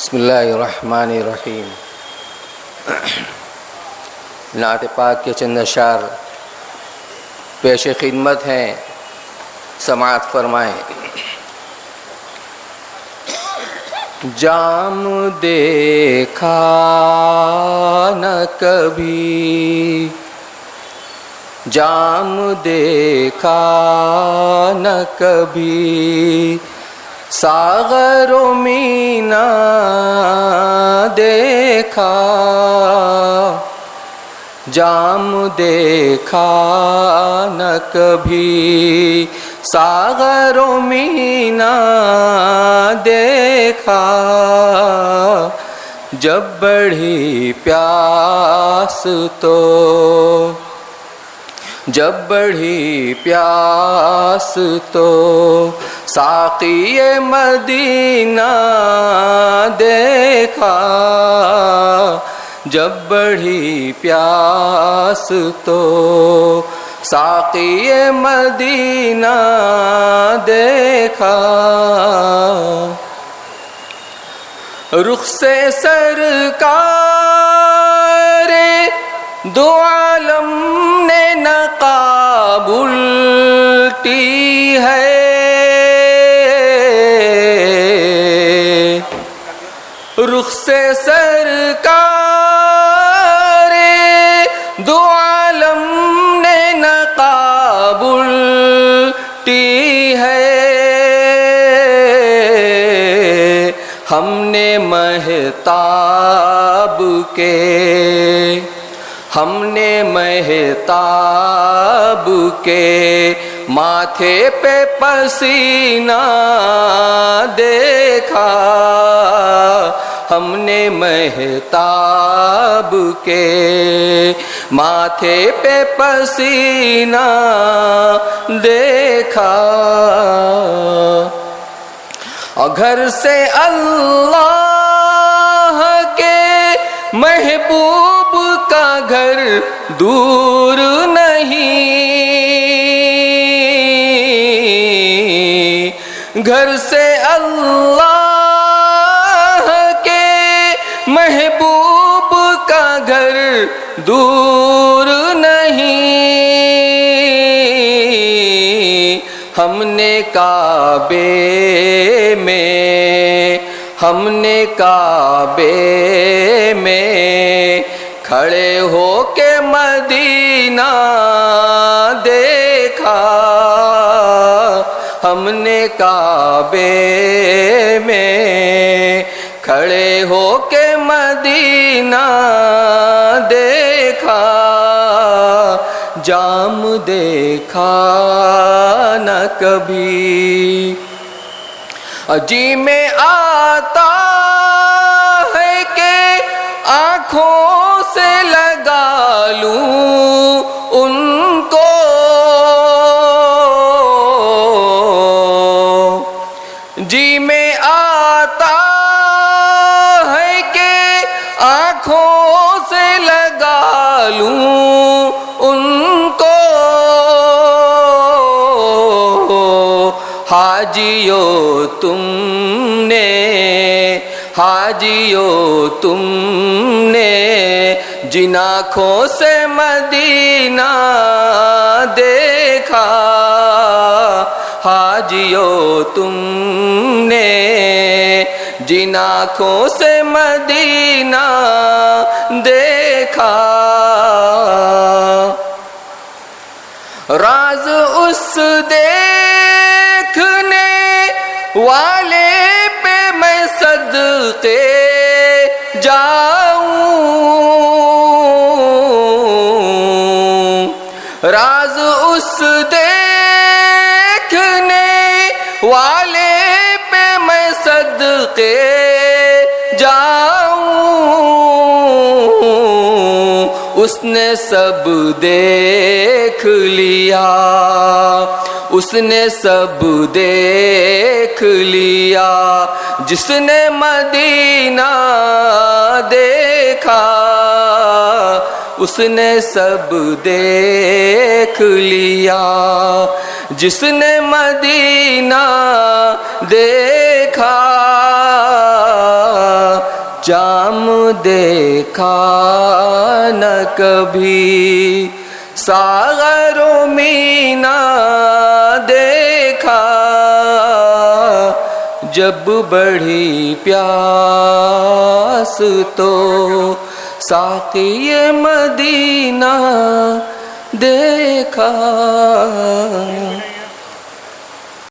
بسم اللہ الرحمن الرحیم۔ نعت پاک کے چند اشعار پیش خدمت ہیں، سماعت فرمائیں۔ جام دیکھا نہ کبھی، جام دیکھا نہ کبھی، ساغر و مینا دیکھا، جام دیکھا نہ کبھی، ساغر و مینا دیکھا، جب بڑھی پیاس تو، جب بڑھی پیاس تو ساقی مدینہ دیکھا، جب بڑھی پیاس تو ساقی مدینہ دیکھا، رخ سے سرکار دو عالم نے نقاب الٹی ہے، رخ سے سرکار دو عالم نے نقاب الٹی ہے، ہم نے مہتاب کے، ہم نے مہتاب کے ماتھے پہ پسینہ دیکھا، ہم نے مہتاب کے ماتھے پہ پسینہ دیکھا، اور گھر سے اللہ کے محبوب کا گھر دور نہیں، گھر سے اللہ کے محبوب کا گھر دور نہیں، ہم نے کعبے میں، ہم نے کعبے میں کھڑے ہو کے مدینہ دیکھا، ہم نے کعبے میں کھڑے ہو کے مدینہ دیکھا، جام دیکھا نہ کبھی، جی میں آتا ہے کہ آنکھوں سے لگا لوں ان کو، جی میں آتا ہے کہ آنکھوں سے لگا لوں ان کو، حاجیو تم نے، حاجیو تم نے جن آنکھوں سے مدینہ دیکھا، حاجیو تم نے جن آنکھوں سے مدینہ دیکھا، راز اس دیکھنے والے پہ میں صدقے جاؤں، راز اس دیکھنے والے پہ میں صدقے جاؤں، اس نے سب دیکھ لیا، اس نے سب دیکھ لیا، جس نے مدینہ دیکھا، اس نے سب دیکھ لیا، جس نے مدینہ دیکھا، جام دیکھا نہ کبھی، ساغر و مینا دیکھا، جب بڑھی پیاس تو ساقی مدینہ دیکھا۔